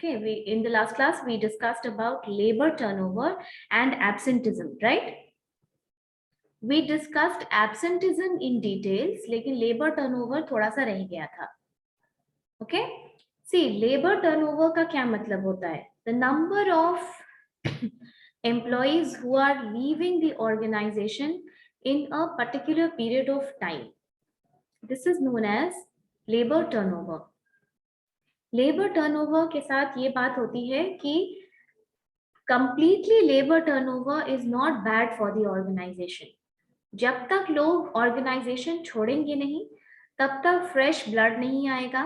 Okay, in the last class we discussed about labor turnover and absenteeism, right? We discussed absenteeism in details, लेकिन labor turnover थोड़ा सा रह गया था. Okay? See, labor turnover का क्या मतलब होता है? The number of employees who are leaving the organization in a particular period of time. This is known as labor turnover. Labour turnover के साथ ये बात होती है कि completely labour turnover is not bad for the organisation. जब तक लोग ऑर्गेनाइजेशन छोड़ेंगे नहीं, तब तक फ्रेश ब्लड नहीं आएगा,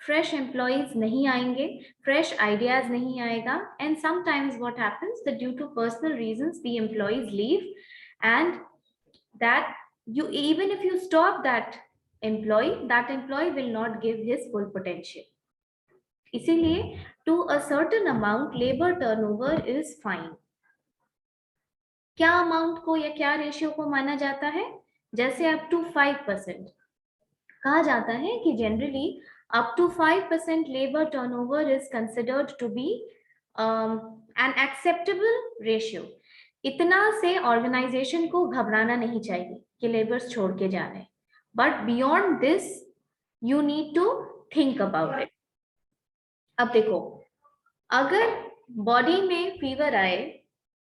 फ्रेश एम्प्लॉयज नहीं आएंगे, फ्रेश आइडियाज नहीं आएगा. And sometimes what happens that due to personal reasons the employees leave, and that you, even if you stop that employee will not give his full potential. इसीलिए to a certain amount labour turnover is fine. क्या amount को या क्या ratio को माना जाता है? जैसे अप टू 5%. कहा जाता है कि generally up to 5% labour turnover is considered to be an acceptable ratio. इतना से ऑर्गेनाइजेशन को घबराना नहीं चाहिए कि लेबर्स छोड़ के जा रहे हैं, but beyond this you need to think about it. अब देखो, अगर बॉडी में फीवर आए,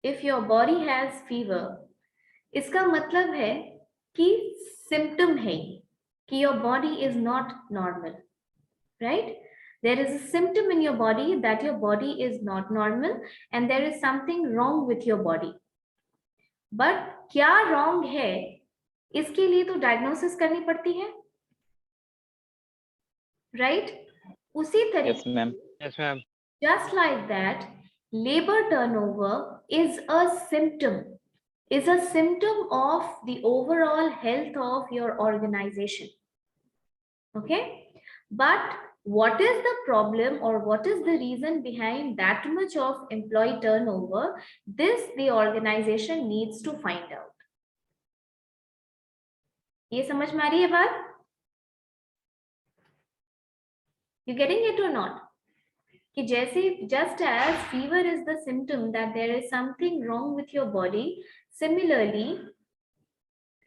if your body has fever, इसका मतलब है कि सिम्टम है कि your body is not normal, right? There is a symptom in your body that your body is not normal and there is something wrong with your body. But क्या wrong है, इसके लिए तो डायग्नोसिस करनी पड़ती है, राइट? उसी तरीके Yes, ma'am. just like that, labor turnover is a symptom of the overall health of your organization. Okay, but what is the problem or what is the reason behind that much of employee turnover? This the organization needs to find out. ये समझ में आ रही है बात? You getting it or not? कि जैसे just as fever is the symptom that there is something wrong with your body, similarly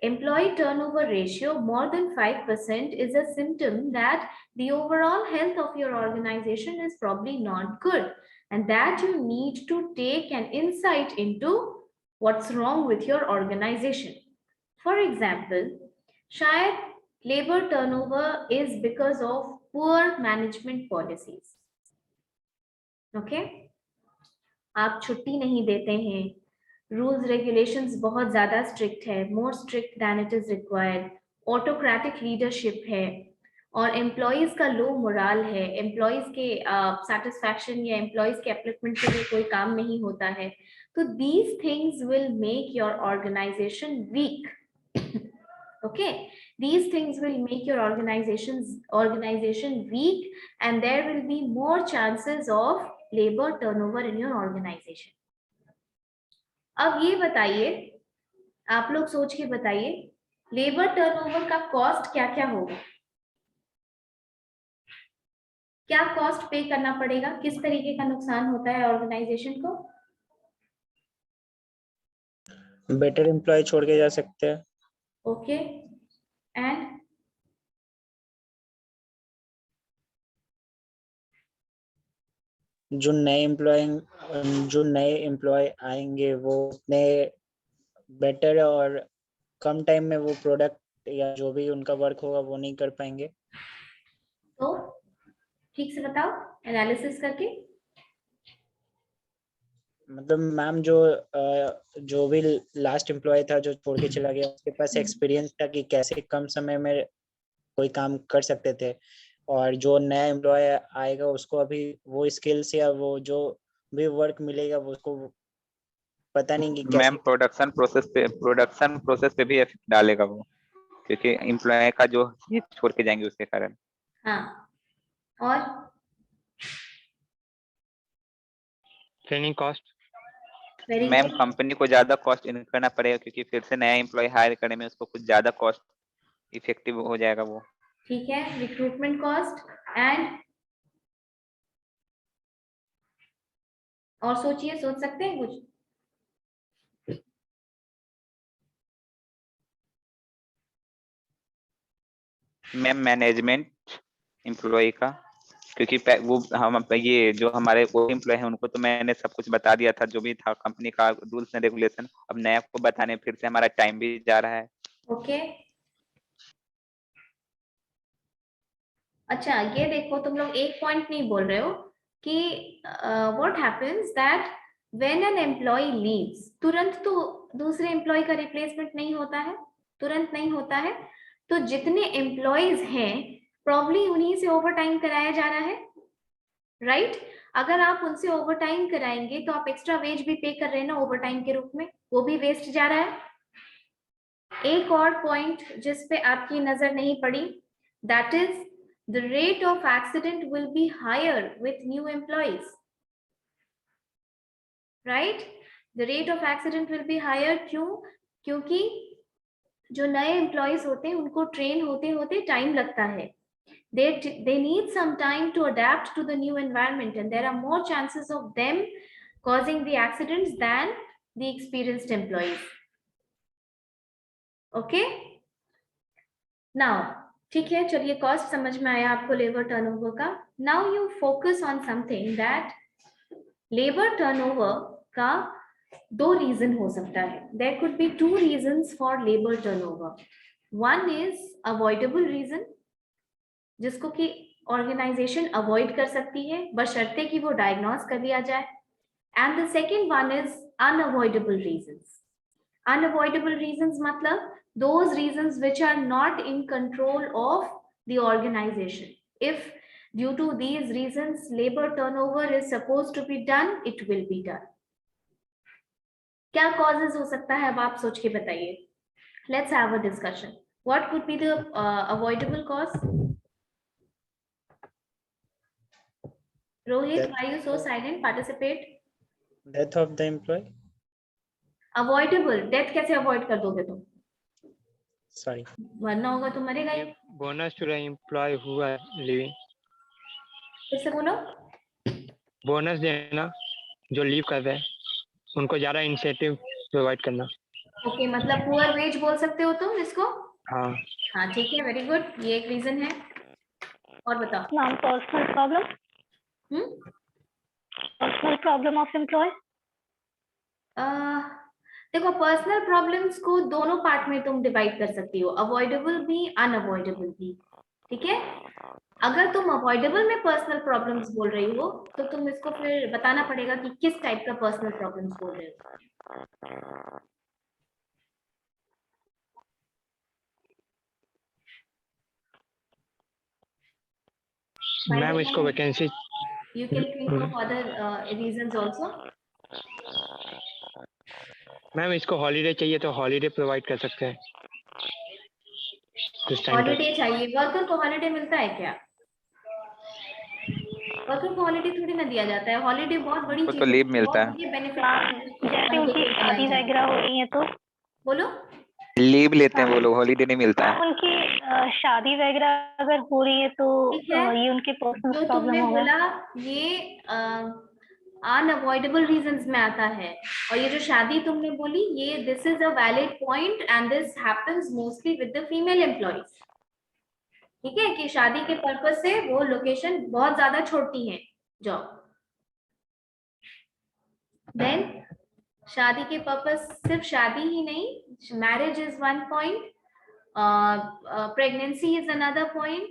employee turnover ratio more than 5% is a symptom that the overall health of your organization is probably not good, and that you need to take an insight into what's wrong with your organization. For example, शायद labor turnover is because of poor management policies. Okay, आप छुट्टी नहीं देते हैं, rules regulations बहुत ज्यादा strict है, more strict than it is required, autocratic leadership है, और एम्प्लॉयज का लो मोरल है, एम्प्लॉयज के सेटिस्फैक्शन या एम्प्लॉयज के अपलिफ्टमेंट के लिए कोई काम नहीं होता है. तो these things will make your organisation weak. Okay, these things will make your organization weak, and there will be more chances of labor turnover in your organization. अब ये बताइए, आप लोग सोच के बताइए, लेबर टर्नओवर का कॉस्ट क्या क्या होगा? क्या कॉस्ट पे करना पड़ेगा? किस तरीके का नुकसान होता है ऑर्गेनाइजेशन को? बेटर एम्प्लॉय छोड़ के जा सकते हैं. ओके, एंड जो नए एम्प्लॉय आएंगे वो उतने बेटर और कम टाइम में वो प्रोडक्ट या जो भी उनका वर्क होगा वो नहीं कर पाएंगे. तो ठीक से बताओ एनालिसिस करके. मतलब मैम जो भी लास्ट एम्प्लॉय था जो छोड़ के चला गया, उसके पास एक्सपीरियंस था कि कैसे कम समय में कोई काम कर सकते थे, और जो नया एम्प्लॉय आएगा उसको अभी वो स्किल्स या वो जो भी वर्क मिलेगा वो उसको पता नहीं कि कैसे. मैम प्रोडक्शन प्रोसेस पे भी इफेक्ट डालेगा वो, क्योंकि एम्प्लॉय का जो ये छोड़ के जाएंगे उसके कारण. हाँ, और ट्रेनिंग कॉस्ट. मैम कंपनी को ज्यादा कॉस्ट इनकम करना पड़ेगा, क्योंकि फिर से नया एम्प्लॉय हायर करने में उसको कुछ ज्यादा कॉस्ट इफेक्टिव हो जाएगा वो. ठीक है, रिक्रूटमेंट कॉस्ट एंड और सोचिए, सोच सकते हैं कुछ? मैम मैनेजमेंट एम्प्लॉय का, क्योंकि वो हम ये जो हमारे वो एम्प्लॉय हैं उनको तो मैंने सब कुछ बता दिया था, जो भी था कंपनी का रूल्स एंड रेगुलेशन। अब नया को बताने फिर से हमारा टाइम भी जा रहा है। ओके अच्छा, ये देखो, तुम लोग एक पॉइंट नहीं बोल रहे हो कि what happens that when an employee leaves, तुरंत तो दूसरे एम्प्लॉय का रिप्लेसमेंट नहीं होता है, तुरंत नहीं होता है। तो जितने एम्प्लॉयज हैं प्रॉब्ली उन्हीं से ओवर टाइम कराया जा रहा है, राइट? अगर आप उनसे ओवर टाइम कराएंगे तो आप एक्स्ट्रा वेज भी पे कर रहे हैं ना ओवर टाइम के रूप में, वो भी वेस्ट जा रहा है। एक और पॉइंट जिस पे आपकी नजर नहीं पड़ी, that is the rate of accident will be higher with new employees, right? The rate of accident will be higher, क्यों? क्योंकि जो नए एम्प्लॉयज होते हैं उनको ट्रेन होते होते टाइम लगता है, they need some time to adapt to the new environment, and there are more chances of them causing the accidents than the experienced employees. Okay, now ठीक है, चलिए कॉस्ट समझ में आया आपको लेबर टर्नओवर का। Now you focus on something that labour turnover का दो रीजन हो सकता है। There could be two reasons for labour turnover. One is avoidable reason, जिसको कि ऑर्गेनाइजेशन अवॉइड कर सकती है बशर्ते कि वो डायग्नोज कर लिया जाए। And the second one is unavoidable reasons. Unavoidable reasons matlab those reasons which are not in control of the organization. If due to these reasons labor turnover is supposed to be done, it will be done. क्या causes हो सकता है, अब आप सोच के बताइए। Let's have a discussion. What could be the avoidable cause? Rohit, why are you so silent? Participate. Death of the employee. Avoidable death कैसे avoid कर दोगे तुम? Sorry. मरना होगा तो मरेगा ही। Bonus to the employee who are leaving, फिर से बोलो। बोनस देना जो लीव कर रहे हैं उनको ज्यादा इंसेंटिव प्रोवाइड करना। ओके मतलब पुअर वेज बोल सकते हो तुम इसको? हाँ हाँ ठीक है, वेरी गुड, ये एक रीजन है। और बताओ। Ma'am personal problem, personal problem of employee. देखो पर्सनल प्रॉब्लम्स को दोनों पार्ट में तुम डिवाइड कर सकती हो, अवॉइडेबल भी अनअवॉइडेबल भी, ठीक है? अगर तुम अवॉइडेबल में पर्सनल प्रॉब्लम्स बोल रही हो तो तुम इसको फिर बताना पड़ेगा कि किस टाइप का पर्सनल प्रॉब्लम्स बोल रहे हो। मैम इसको vacancy, You can think of other reasons also. Ma'am इसको हॉलीडे चाहिए तो हॉलीडे प्रोवाइड कर सकते हैं कुछ टाइम तक। हॉलीडे चाहिए, वर्कर को हॉलीडे मिलता है क्या? वर्कर को हॉलीडे थोड़ी ना दिया जाता है, हॉलीडे बहुत बड़ी चीज है, तो लीव मिलता है, बेनिफिट। जैसे उनकी शादी वगैरह हो रही है तो बोलो। लीव लेते हैं वो लोग, हॉलीडे नहीं मिलता है। उनकी शादी वगैरह अगर हो रही है तो ठीक है, ये उनके पर्सनल जो प्रॉब्लम तुमने होगा। बोला ये अनअवॉइडेबल रीजंस में आता है, और ये जो शादी तुमने बोली ये this is a valid point and this happens mostly with the female employees. ठीक है कि शादी के पर्पज से वो लोकेशन बहुत ज्यादा छोड़ती हैं जॉब। देन शादी के पर्पज, सिर्फ शादी ही नहीं, marriage is one point, pregnancy is another point.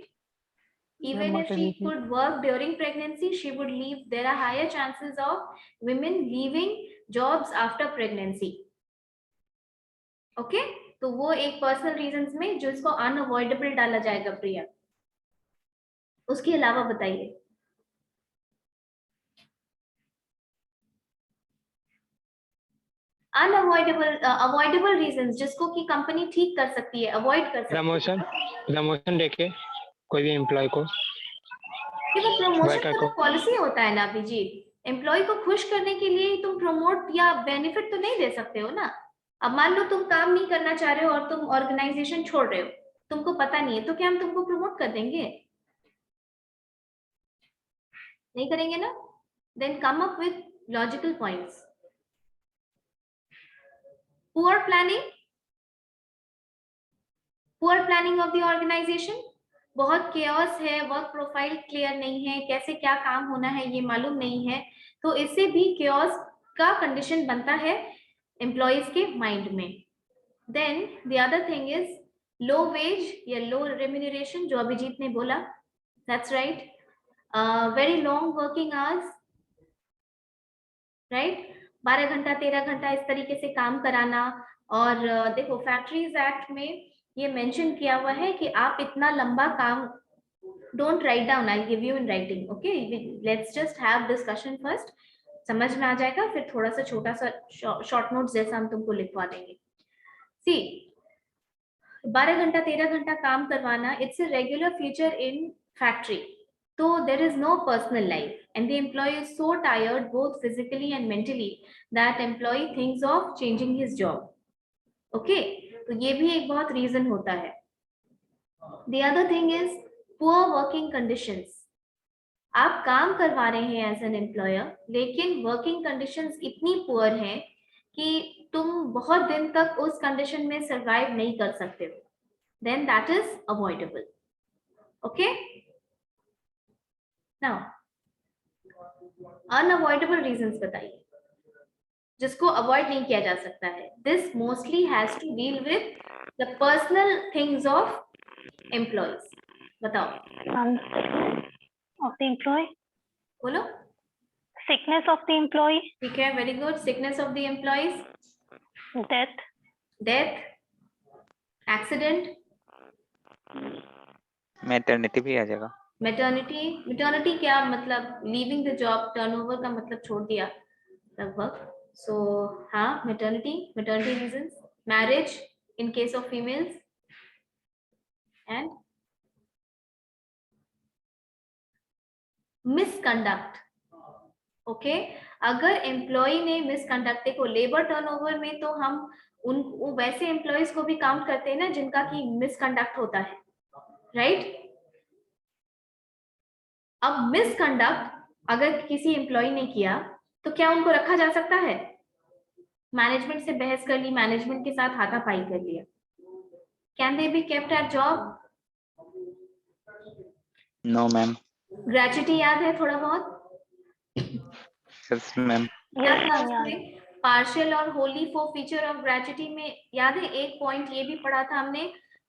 Even if she could work during pregnancy, she would leave. There are higher chances of women leaving jobs after pregnancy. Okay, तो वो एक personal reasons में जो इसको unavoidable डाला जाएगा प्रिया। उसके अलावा बताइए। अनअवॉइडेबल अवॉइडेबल रीजंस जिसको कि कंपनी ठीक कर सकती है, अवॉइड कर सकती है। प्रमोशन देके कोई भी एम्प्लॉय को, वो प्रमोशन का पॉलिसी होता है ना अभिजीत, एम्प्लॉय को खुश करने के लिए तुम प्रमोट या बेनिफिट तो नहीं दे सकते हो ना। अब मान लो तुम काम नहीं करना चाह रहे हो और तुम ऑर्गेनाइजेशन छोड़ रहे हो, तुमको पता नहीं है, तो क्या हम तुमको प्रमोट कर देंगे? नहीं करेंगे ना। Then come up with logical points. Poor planning of the organisation, बहुत केओस है, वर्क प्रोफाइल क्लियर नहीं है, कैसे क्या काम होना है ये मालूम नहीं है, तो इससे भी केओस का कंडीशन बनता है एम्प्लॉइज के माइंड में। Then the other thing is low wage या लो रेम्यूनरेशन, जो अभिजीत ने बोला, that's right. Very long working hours, right, 12 घंटा 13 घंटा इस तरीके से काम कराना। और देखो फैक्ट्रीज एक्ट में ये मेंशन किया हुआ है कि आप इतना लंबा काम, don't write down, I give you in writing, okay, let's just have discussion first, समझ में आ जाएगा, फिर थोड़ा सा छोटा सा शॉर्ट नोट्स जैसा हम तुमको लिखवा देंगे। सी 12 घंटा 13 घंटा काम करवाना, it's a regular feature in factory, so there is no personal life and the employee is so tired both physically and mentally that employee thinks of changing his job, okay, तो ये भी एक बहुत रीजन होता है। the other thing is poor working conditions, आप काम करवा रहे हैं एज एन एम्प्लॉयर, लेकिन वर्किंग कंडीशंस इतनी पुअर हैं कि तुम बहुत दिन तक उस कंडीशन में सरवाइव नहीं कर सकते हो, then that is avoidable, okay। Now, unavoidable reasons बताइए, जिसको अवॉइड नहीं किया जा सकता है। This mostly has to deal with the personal things of employees. बताओ, of the employee, बोलो। sickness of the employee, ठीक है, very good. Sickness of the employees, death, accident, maternity भी आ जाएगा। maternity क्या मतलब, लीविंग द जॉब, टर्नओवर का मतलब छोड़ दिया लगभग, सो हाँ maternity reasons, marriage in case of females, and misconduct, okay. अगर एम्प्लॉय ने मिसकंडक्ट, देखो लेबर टर्नओवर में तो हम उन वैसे एम्प्लॉयज को भी काउंट करते हैं ना जिनका की मिसकंडक्ट होता है, राइट। अब मिसकंडक्ट अगर किसी एम्प्लॉय ने किया तो क्या उनको रखा जा सकता है? मैनेजमेंट से बहस कर ली, मैनेजमेंट के साथ हाथापाई कर लिया, can they be kept at job? No ma'am. Gratuity याद है थोड़ा बहुत? Yes ma'am. पार्शियल और होली फीचर ऑफ ग्रेचुटी में याद है एक पॉइंट ये भी पढ़ा था हमने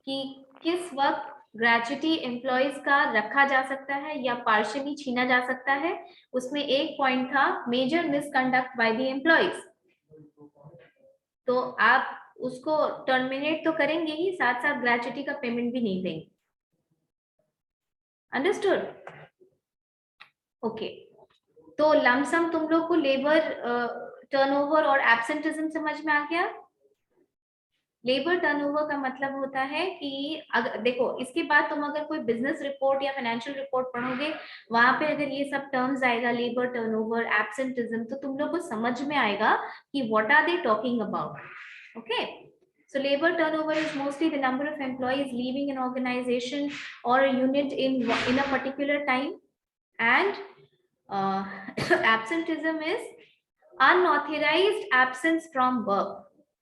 कि किस वक्त ग्रेचुटी एम्प्लॉयज का रखा जा सकता है या पार्शियली छीना जा सकता है। उसमें एक पॉइंट था major misconduct by the employees, तो आप उसको टर्मिनेट तो करेंगे ही, साथ साथ ग्रेचुटी का पेमेंट भी नहीं देंगे। अंडरस्टूड? ओके, तो लमसम तुम लोग को लेबर टर्नओवर और एब्सेंटिज्म समझ में आ गया। लेबर टर्नओवर का मतलब होता है कि अगर देखो इसके बाद तुम अगर कोई बिजनेस रिपोर्ट या फाइनेंशियल रिपोर्ट पढ़ोगे, वहां पे अगर ये सब टर्म्स आएगा, लेबर टर्नओवर, एब्सेंटिज्म, तो तुम लोग को समझ में आएगा कि what are they talking about, okay. So labor turnover is mostly the number of employees leaving an organization or a unit in a particular time, and absenteeism is unauthorized absence from work.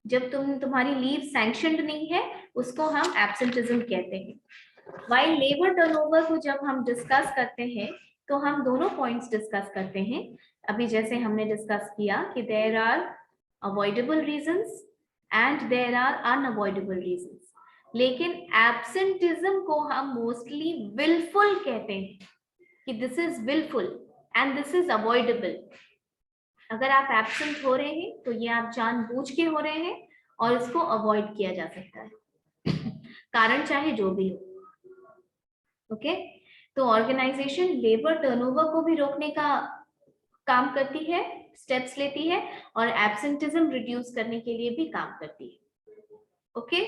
जब तुम्हारी leave sanctioned नहीं है उसको हम absenteeism कहते हैं। While labour turnover को जब हम डिस्कस करते हैं तो हम दोनों पॉइंट्स डिस्कस करते हैं। अभी जैसे हमने डिस्कस किया कि there are avoidable reasons and there are unavoidable reasons, लेकिन एब्सेंटिज्म को हम मोस्टली विलफुल कहते हैं कि this is wilful and this is avoidable. अगर आप एब्सेंट हो रहे हैं तो ये आप जानबूझ के हो रहे हैं और इसको अवॉइड किया जा सकता है, कारण चाहे जो भी हो, ओके। तो ऑर्गेनाइजेशन लेबर टर्नओवर को भी रोकने का काम करती है, स्टेप्स लेती है, और एब्सेंटिज्म रिड्यूस करने के लिए भी काम करती है, ओके।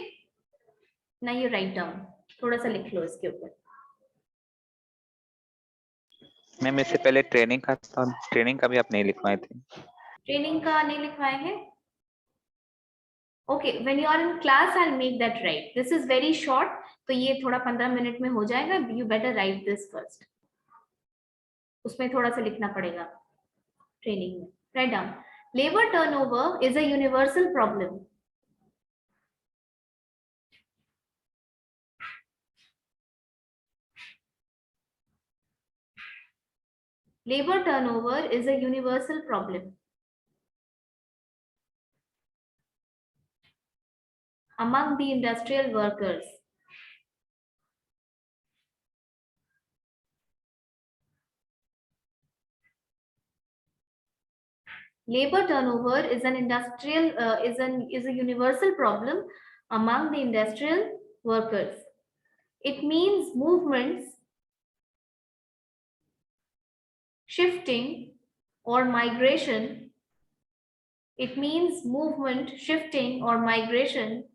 ना ये राइट डाउन, थोड़ा सा लिख लो इसके ऊपर। मैम इससे पहले ट्रेनिंग का भी आप नहीं लिखवाए थे। ट्रेनिंग का नहीं लिखवाए हैं? Okay, when you are in class I will make that right. This is very short, तो ये थोड़ा 15 मिनट में हो जाएगा। You better write this first, उसमें थोड़ा सा लिखना पड़ेगा ट्रेनिंग में, Write down. Labor turnover is a universal problem. Labor turnover is a universal problem among the industrial workers. Labor turnover is an is a universal problem among the industrial workers. It means movements, shifting, or migration. It means movement, shifting, or migration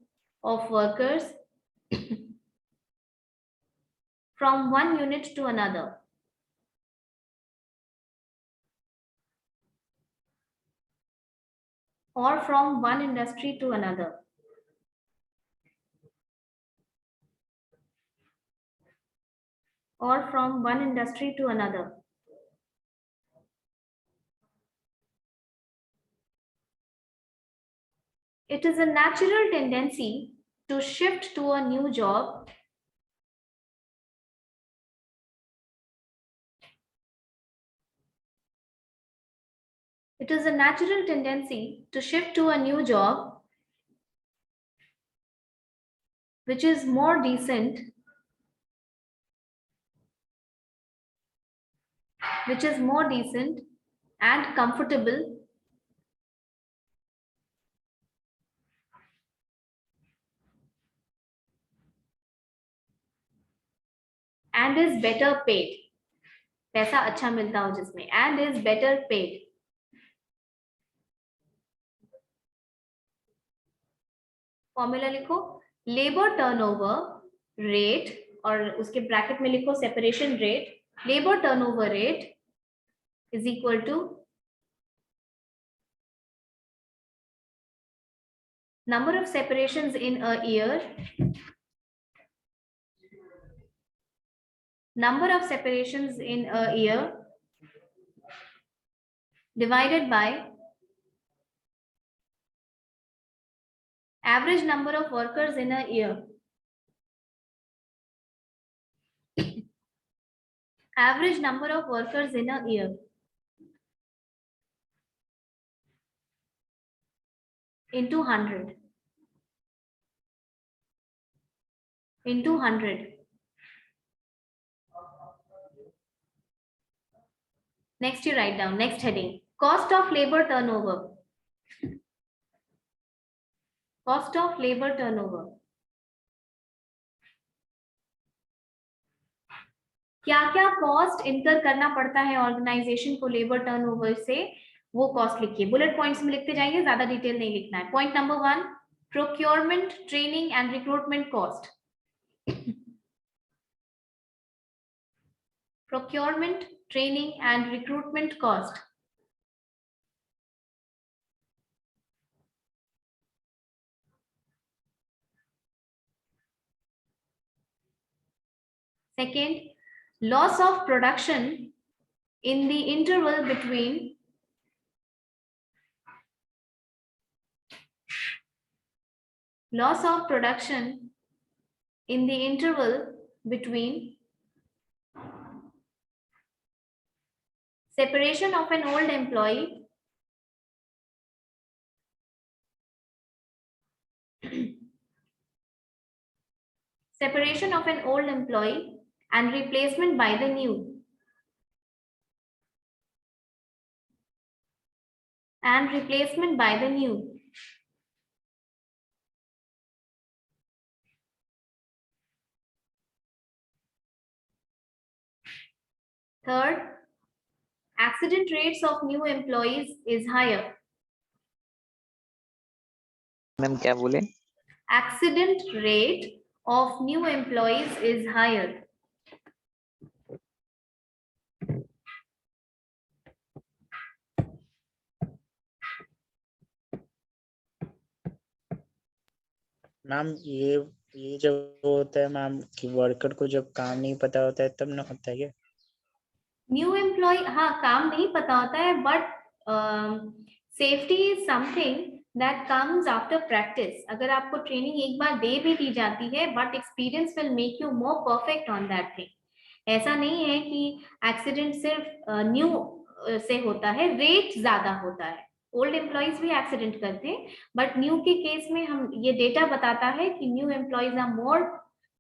of workers from one unit to another. Or from one industry to another. Or from one industry to another. It is a natural tendency to shift to a new job It is a natural tendency to shift to a new job which is more decent, and comfortable and is better paid. पैसा अच्छा मिलता हो जिसमें, and is better paid. Formula लिखो, labour turnover rate और उसके bracket में लिखो separation rate. Labour turnover rate is equal to number of separations in a year, divided by average number of workers in a year. Average number of workers in a year. Into 100. Into 100. Next you write down, next heading. Cost of labor turnover. Cost of labor turnover. क्या क्या cost incur करना पड़ता है organisation को labour turnover से, वो cost लिखिए. Bullet points में लिखते जाएंगे, ज्यादा डिटेल नहीं लिखना है. Point number 1, procurement, training and recruitment cost. Procurement, training and recruitment cost. Second, loss of production in the interval between separation of an old employee and replacement by the new. Third, accident rates of new employees is higher. Ma'am क्या बोले? Accident rate of new employees is higher. Ma'am ये जब होता है ma'am कि worker को जब काम नहीं पता होता है तब ना होता है क्या? न्यू एम्प्लॉय, हाँ काम नहीं पता होता है, but safety is something that comes after practice. अगर आपको ट्रेनिंग एक बार दे भी दी जाती है, but experience will make you more perfect on that thing. ऐसा नहीं है कि एक्सीडेंट सिर्फ न्यू से होता है, रेट ज्यादा होता है. ओल्ड एम्प्लॉयज भी एक्सीडेंट करते हैं, बट न्यू के केस में हम ये डेटा बताता है कि new employees are more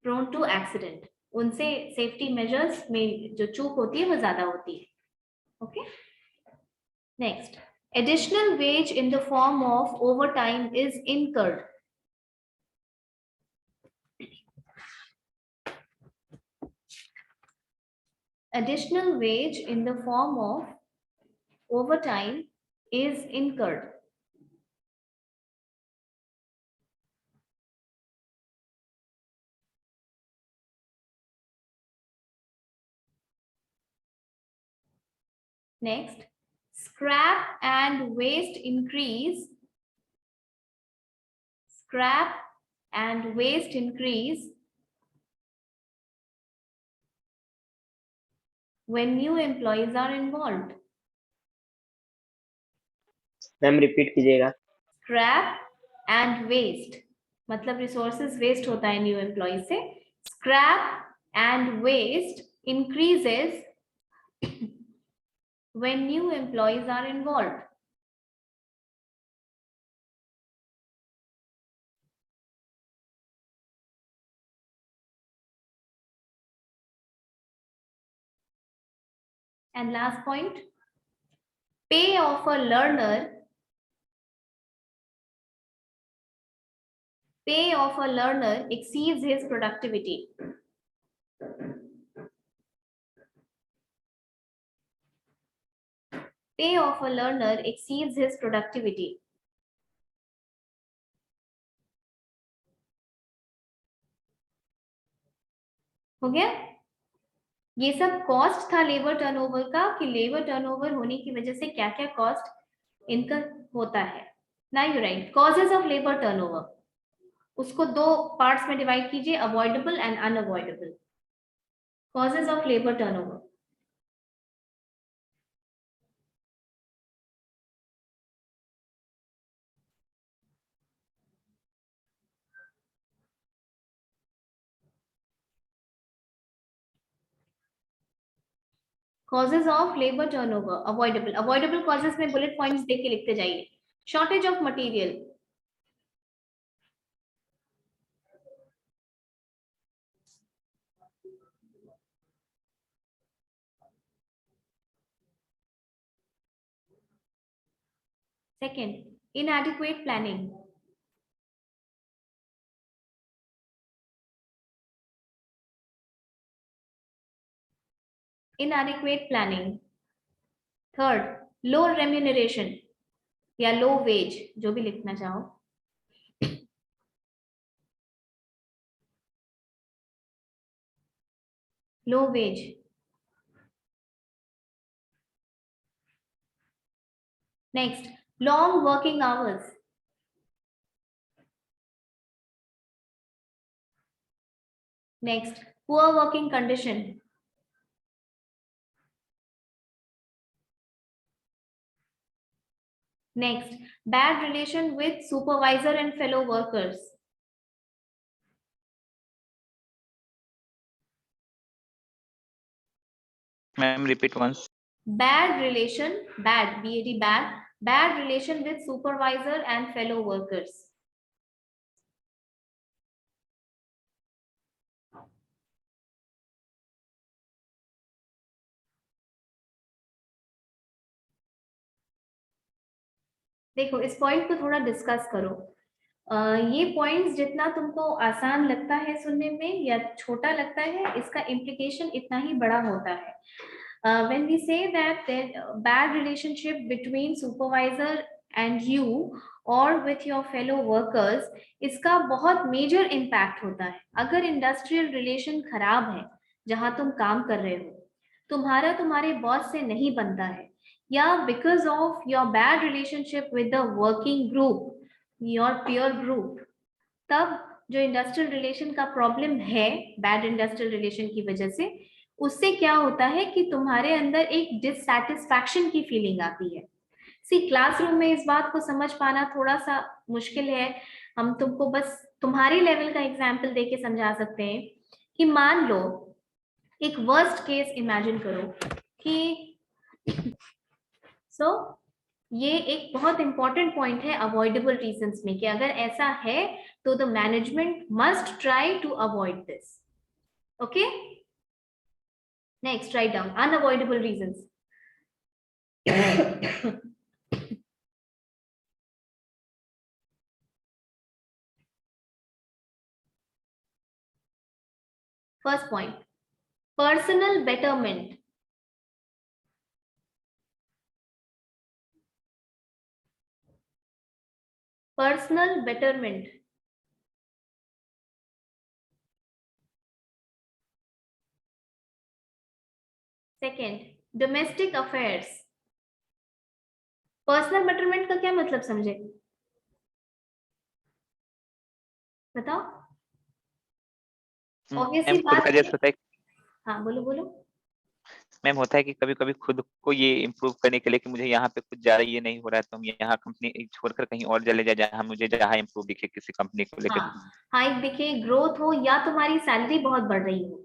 prone to accident. उनसे सेफ्टी मेजर्स में जो चूक होती है वो ज्यादा होती है. Okay, next, additional wage in the form of overtime is incurred. Additional wage in the form of overtime is incurred. Next, scrap and waste increase. Scrap and waste increase when new employees are involved. Ma'am repeat कीजिएगा. Scrap and waste मतलब resources waste होता है new employees से. Scrap and waste increases when new employees are involved. And last point, pay of a learner. Pay of a learner exceeds his productivity. Pay of a learner exceeds his productivity. हो गया? ये सब cost था labour turnover का, कि labour turnover होने की वजह से क्या क्या कॉस्ट इनका होता है. Now you right causes of labour turnover. उसको दो पार्ट्स में डिवाइड कीजिए, avoidable and unavoidable. Causes of labour turnover. Causes of labour turnover, avoidable. Avoidable causes में बुलेट पॉइंट्स देख के लिखते जाइए. Shortage of material, second, inadequate planning. Inadequate planning. Third, low remuneration या low wage, जो भी लिखना चाहो. Low wage. Next, long working hours. Next, poor working condition. Next, bad relation with supervisor and fellow workers. Ma'am, repeat once. Bad relation, bad, B-A-D, bad relation with supervisor and fellow workers. देखो इस point को थोड़ा discuss करो. ये points जितना तुमको आसान लगता है सुनने में या छोटा लगता है, इसका इम्प्लीकेशन इतना ही बड़ा होता है. When we say that bad relationship between supervisor and you or with your fellow workers, इसका बहुत मेजर इम्पैक्ट होता है. अगर इंडस्ट्रियल रिलेशन खराब है जहां तुम काम कर रहे हो, तुम्हारा तुम्हारे बॉस से नहीं बनता है, या because of your bad relationship with the working group, your peer group, तब जो इंडस्ट्रियल रिलेशन का प्रॉब्लम है बैड इंडस्ट्रियल रिलेशन की वजह से, उससे क्या होता है कि तुम्हारे अंदर एक डिससैटिस्फैक्शन की फीलिंग आती है. सी क्लासरूम में इस बात को समझ पाना थोड़ा सा मुश्किल है, हम तुमको बस तुम्हारी लेवल का एग्जाम्पल देके समझा सकते हैं कि मान लो एक वर्स्ट केस इमेजिन करो कि ये एक बहुत इंपॉर्टेंट पॉइंट है अवॉइडेबल रीजंस में कि अगर ऐसा है तो the management must try to avoid this. Okay, next write down unavoidable reasons. First point, personal betterment. Personal betterment. Second, domestic affairs. Personal betterment का क्या मतलब समझे? बताओ. Obviously खुद का जैसे होता है, हाँ बोलो बोलो. मैम होता है कि कभी कभी खुद को ये इम्प्रूव करने के लिए कि मुझे यहाँ पे कुछ ज्यादा ये नहीं हो रहा है तो हम यहाँ कंपनी छोड़कर कहीं और चले जाए जहाँ मुझे जहाँ इम्प्रूव दिखे किसी कंपनी को लेकर. हाइक दिखे, ग्रोथ हो, या तुम्हारी सैलरी बहुत बढ़ रही हो.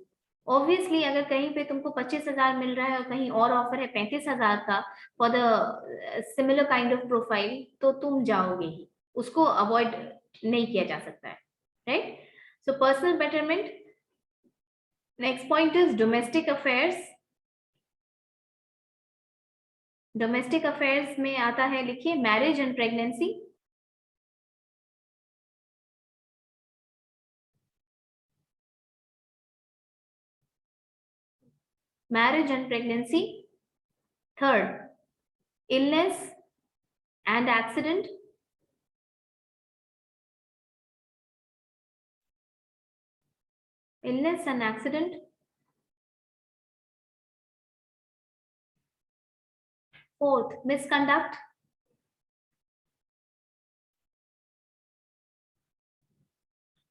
ऑब्वियसली अगर कहीं पे तुमको 25,000 मिल रहा है और कहीं और ऑफर है 35,000 का for the similar kind of profile, तो तुम जाओगे ही, उसको अवॉइड नहीं किया जा सकता है, right? So personal betterment. Next point is domestic affairs. Domestic affairs में आता है, लिखिए, marriage and pregnancy. Marriage and pregnancy. Third, illness and accident. Illness and accident. Fourth, misconduct.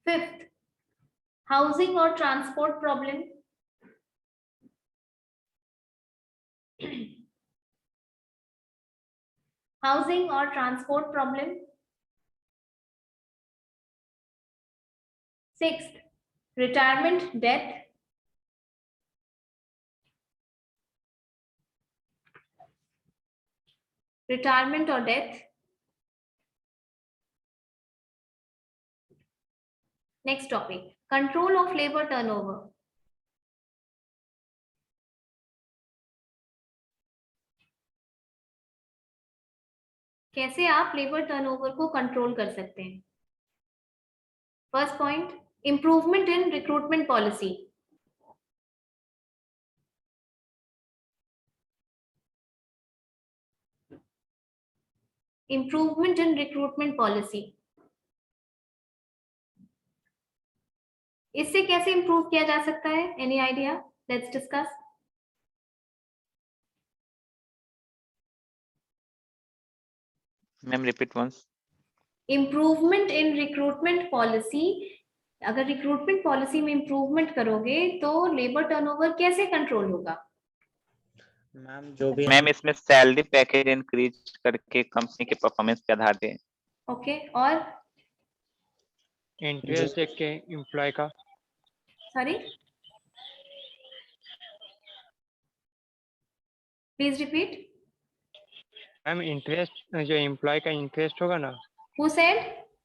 Fifth, housing or transport problem. Housing or transport problem. Sixth, retirement, death. Retirement or death. Next topic, control of labor turnover. कैसे आप labour turnover को control कर सकते हैं? First point, improvement in recruitment policy. Improvement in recruitment policy. इससे कैसे improve किया जा सकता है? Any idea? Let's discuss. Ma'am repeat once. Improvement in recruitment policy. अगर रिक्रूटमेंट पॉलिसी में इंप्रूवमेंट करोगे तो लेबर टर्नओवर कैसे कंट्रोल होगा? मैम जो भी मैम इसमें सैलरी पैकेज इंक्रीज करके कंपनी के परफॉर्मेंस के आधार पे. ओके, और इंटरेस्ट देख के एम्प्लॉय का. Sorry, please repeat. Ma'am interest जो एम्प्लॉय का इंटरेस्ट होगा ना. Who said?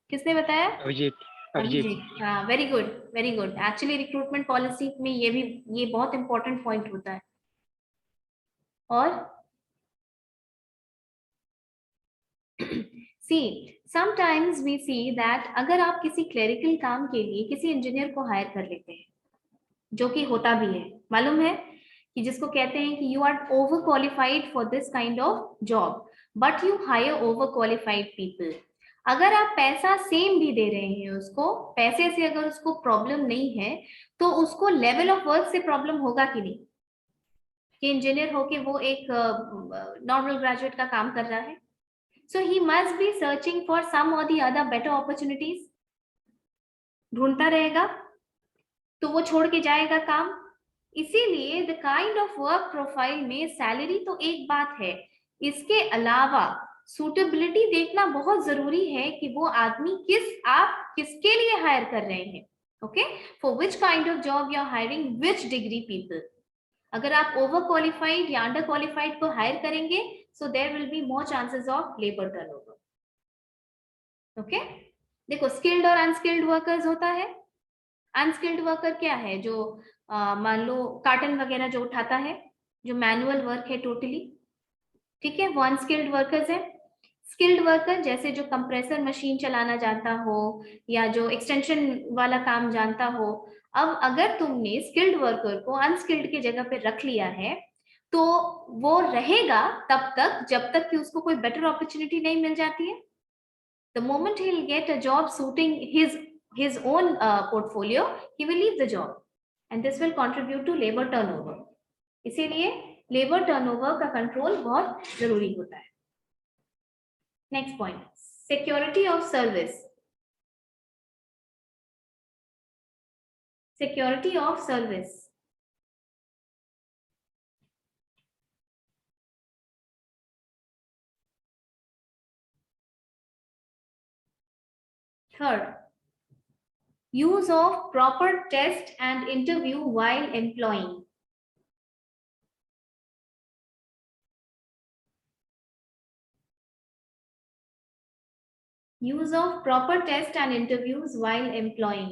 किसने बताया? अभिजीत. हाँ, very good, very good. Actually recruitment policy में ये बहुत इंपॉर्टेंट पॉइंट होता है. और see, sometimes we see that अगर आप किसी क्लरिकल काम के लिए किसी इंजीनियर को हायर कर लेते हैं, जो कि होता भी है, मालूम है कि जिसको कहते हैं कि you are over qualified for this kind of job, but you hire over qualified people. अगर आप पैसा सेम भी दे रहे हैं उसको, पैसे से अगर उसको प्रॉब्लम नहीं है, तो उसको लेवल ऑफ वर्क से प्रॉब्लम होगा कि नहीं? कि इंजीनियर होके वो एक नॉर्मल ग्रेजुएट का काम कर रहा है. So he must be searching for some or the other better opportunities. ढूंढता रहेगा, तो वो छोड़ के जाएगा काम. इसीलिए the kind of work profile में सैलरी तो एक बात है, इसके अलावा सूटेबिलिटी देखना बहुत जरूरी है कि वो आदमी आप किसके लिए हायर कर रहे हैं. Okay, for which kind of job you are hiring, which degree people. अगर आप ओवर क्वालिफाइड या अंडर क्वालिफाइड को हायर करेंगे, so there will be more chances of labour turnover. Okay, देखो स्किल्ड और अनस्किल्ड वर्कर्स होता है. अनस्किल्ड वर्कर क्या है? जो मान लो कार्टन वगैरह जो उठाता है, जो मैनुअल वर्क है टोटली, ठीक है, वो अनस्किल्ड वर्कर्स है. स्किल्ड वर्कर जैसे जो कंप्रेसर मशीन चलाना जानता हो या जो एक्सटेंशन वाला काम जानता हो. अब अगर तुमने स्किल्ड वर्कर को अनस्किल्ड की जगह पे रख लिया है, तो वो रहेगा तब तक जब तक कि उसको कोई बेटर अपॉर्चुनिटी नहीं मिल जाती है. The moment he'll get a job suiting his own portfolio, he will leave the job, and this will contribute to labor turnover. इसीलिए labor turnover का control बहुत जरूरी होता है. Next point, security of service. Security of service. Third, use of proper test and interview while employing. Use of proper test and interviews while employing.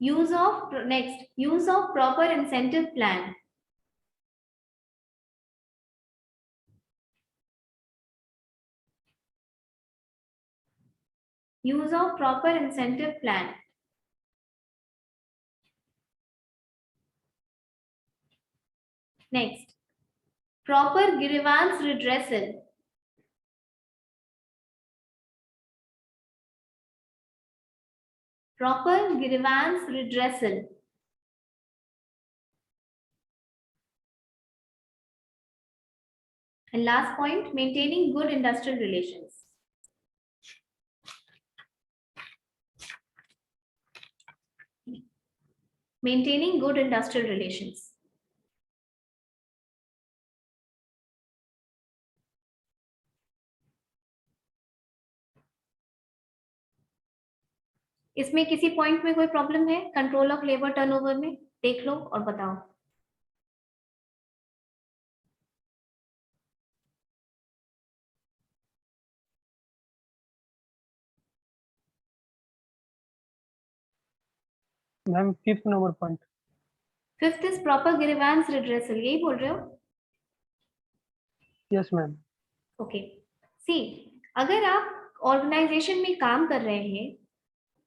Use of proper incentive plan. Use of proper incentive plan. Next, proper grievance redressal. Proper grievance redressal. And last point, maintaining good industrial relations. Maintaining good industrial relations. इसमें किसी point में कोई problem है? Control of labour turnover में देख लो और बताओ. Ma'am 5th number point. 5th is proper grievance redressal. यही बोल रहे हो? Yes ma'am. ओके, सी, अगर आप ऑर्गेनाइजेशन में काम कर रहे हैं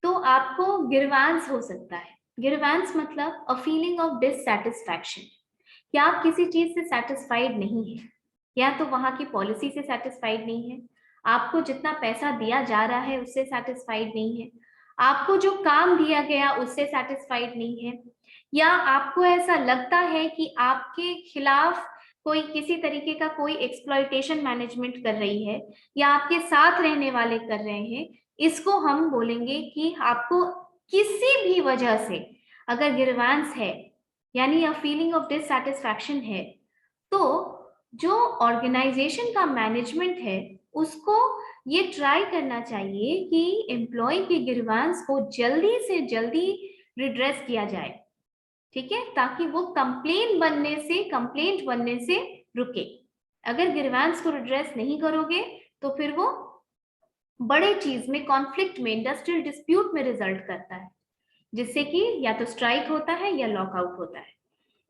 तो आपको ग्रीवांस हो सकता है. ग्रीवांस मतलब अ फीलिंग ऑफ डिससैटिस्फैक्शन, या आप किसी चीज से सेटिस्फाइड नहीं है, या तो वहां की पॉलिसी से सेटिस्फाइड नहीं है, आपको जितना पैसा दिया जा रहा है उससे सेटिस्फाइड नहीं है, आपको जो काम दिया गया उससे सेटिस्फाइड नहीं है, या आपको ऐसा लगता है कि आपके खिलाफ कोई किसी तरीके का कोई एक्सप्लॉयटेशन मैनेजमेंट कर रही है, या आपके साथ रहने वाले कर रहे हैं. इसको हम बोलेंगे कि आपको किसी भी वजह से अगर ग्रीवांस है, यानी अ फीलिंग ऑफ डिससैटिस्फैक्शन है, तो जो ऑर्गेनाइजेशन का मैनेजमेंट है उसको ये ट्राई करना चाहिए कि एम्प्लॉय के ग्रीवांस को जल्दी से जल्दी रिड्रेस किया जाए. ठीक है, ताकि वो कंप्लेंट बनने से रुके. अगर ग्रीवांस को रिड्रेस नहीं करोगे तो फिर वो बड़े चीज में, कॉन्फ्लिक्ट में, इंडस्ट्रियल डिस्प्यूट में रिजल्ट करता है, जिससे कि या तो स्ट्राइक होता है या लॉकआउट होता है.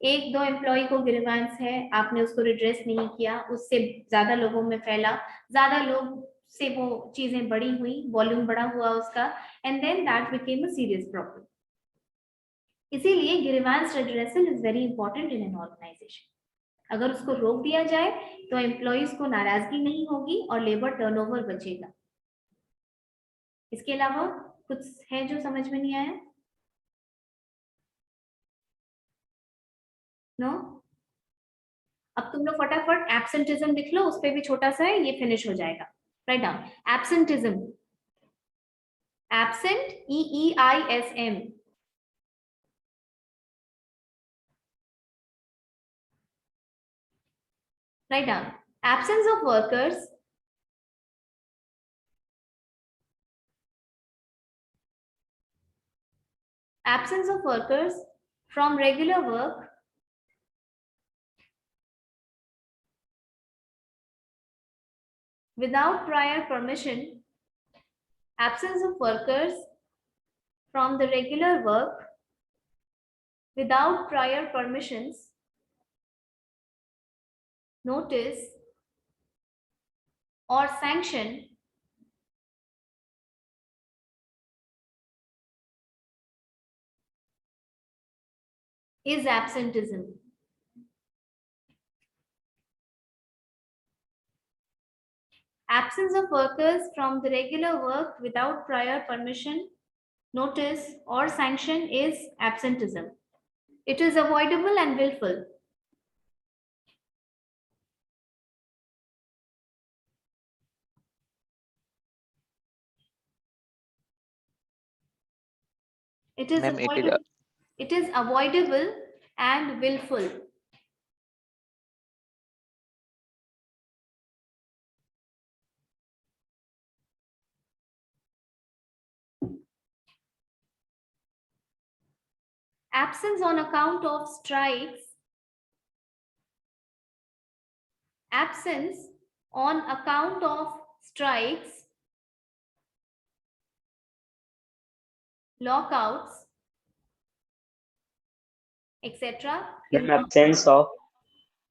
एक दो एम्प्लॉय को ग्रीवांस है, आपने उसको रिड्रेस नहीं किया, उससे ज्यादा लोगों में फैला, ज्यादा लोग से वो चीजें बड़ी हुई, वॉल्यूम बड़ा हुआ उसका, and then that became a serious problem. इसीलिए grievance redressal is very important in an organisation. अगर उसको रोक दिया जाए तो एम्प्लॉयज को नाराजगी नहीं होगी और लेबर टर्नओवर बचेगा. इसके अलावा कुछ है जो समझ में नहीं आया? नो? अब तुम लोग फटाफट एब्सेंटिज्म लिख लो, उस पे भी छोटा सा है, ये फिनिश हो जाएगा. Write down absenteeism. Absent, EEISM. Write down. Absence of workers from regular work without prior permission. Absence of workers from the regular work without prior permissions, notice, or sanction is absenteeism. Absence of workers from the regular work without prior permission, notice, or sanction is absenteeism. It is avoidable and willful. It is Ma'am, avoidable and willful. Absence on account of strikes. Absence on account of strikes, lockouts, etc. Ma'am,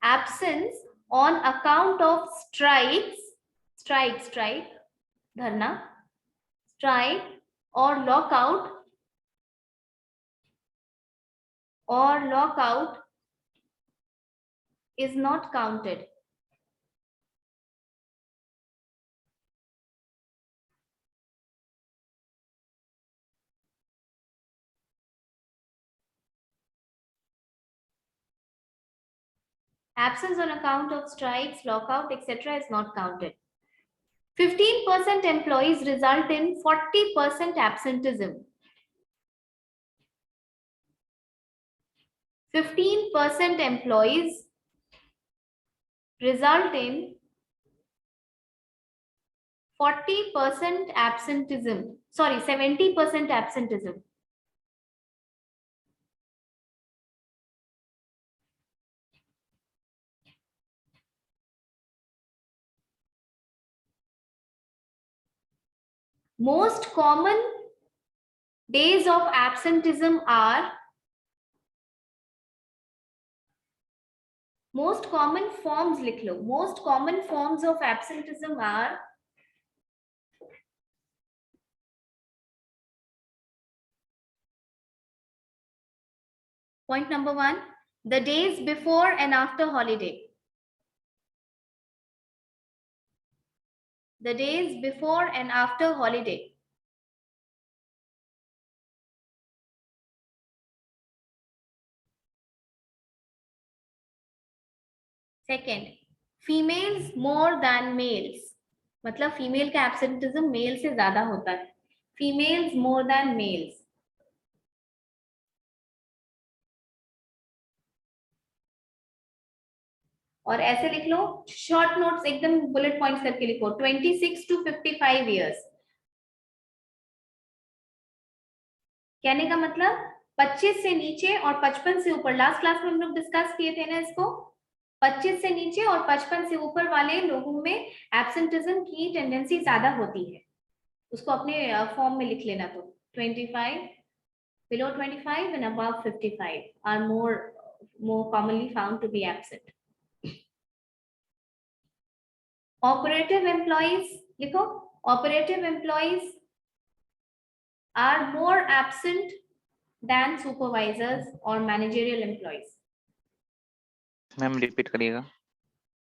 absence on account of strike, dharna, strike or lockout is not counted. Absence on account of strikes, lockout, etc. is not counted. 15% employees result in 40% absenteeism. 15% employees result in 40% absenteeism. Sorry, 70% absenteeism. Most common days of absenteeism are, most common forms लिख लो. Most common forms of absenteeism are point number 1, the days before and after holiday. The days before and after holiday. Second, females more than males. मतलब female का absenteeism mail से ज्यादा होता है. Females more than males. और ऐसे लिख लो, short notes एकदम बुलेट पॉइंट्स करके लिखो. 26 to 55 years. कहने का मतलब 25 से नीचे और 55 से ऊपर. लास्ट क्लास में हम लोग डिस्कस किए थे ना इसको. 25 से नीचे और 55 से ऊपर वाले लोगों में एब्सेंटिज्म की टेंडेंसी ज्यादा होती है. उसको अपने फॉर्म में लिख लेना. तो 25, below 25 and above 55 are more commonly found to be absent. Operative employees लिखो. Operative employees are more absent than supervisors or managerial employees. Ma'am repeat करिएगा.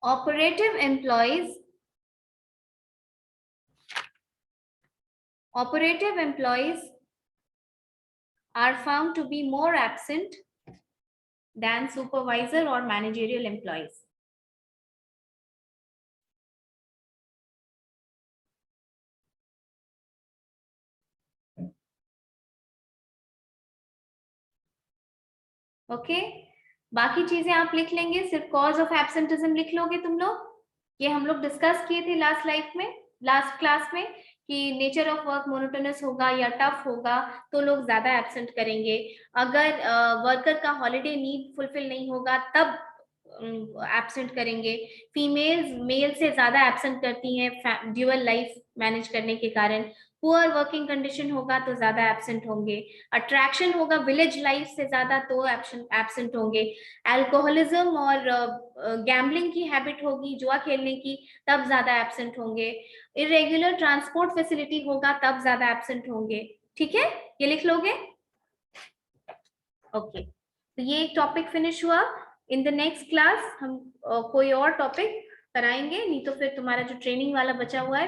Operative employees are found to be more absent than supervisor or managerial employees. Okay, बाकी चीजें आप लिख लेंगे, सिर्फ cause of absenteeism लिख लोगे तुम लोग। ये हम लोग डिस्कस किए थे लास्ट क्लास में कि नेचर ऑफ वर्क मोनोटोनस होगा या टफ होगा तो लोग ज्यादा एब्सेंट करेंगे। अगर वर्कर का हॉलिडे नीड फुलफिल नहीं होगा तब एब्सेंट करेंगे। फीमेल्स मेल से ज्यादा एब्सेंट करती हैं ड्यूअल लाइफ मैनेज करने के कारण। पुअर वर्किंग कंडीशन होगा तो ज्यादा एब्सेंट होंगे। अट्रैक्शन होगा विलेज लाइफ से ज्यादा तो एब्सेंट होंगे। अल्कोहलिज्म और गैम्बलिंग की हैबिट होगी, जुआ खेलने की, तब ज्यादा एब्सेंट होंगे। इरेगुलर ट्रांसपोर्ट फैसिलिटी होगा तब ज्यादा एब्सेंट होंगे। ठीक है, ये लिख लोगे। ओके, तो ये एक टॉपिक फिनिश हुआ। इन द नेक्स्ट क्लास हम कोई और टॉपिक कराएंगे, नहीं तो फिर तुम्हारा जो ट्रेनिंग वाला बचा हुआ है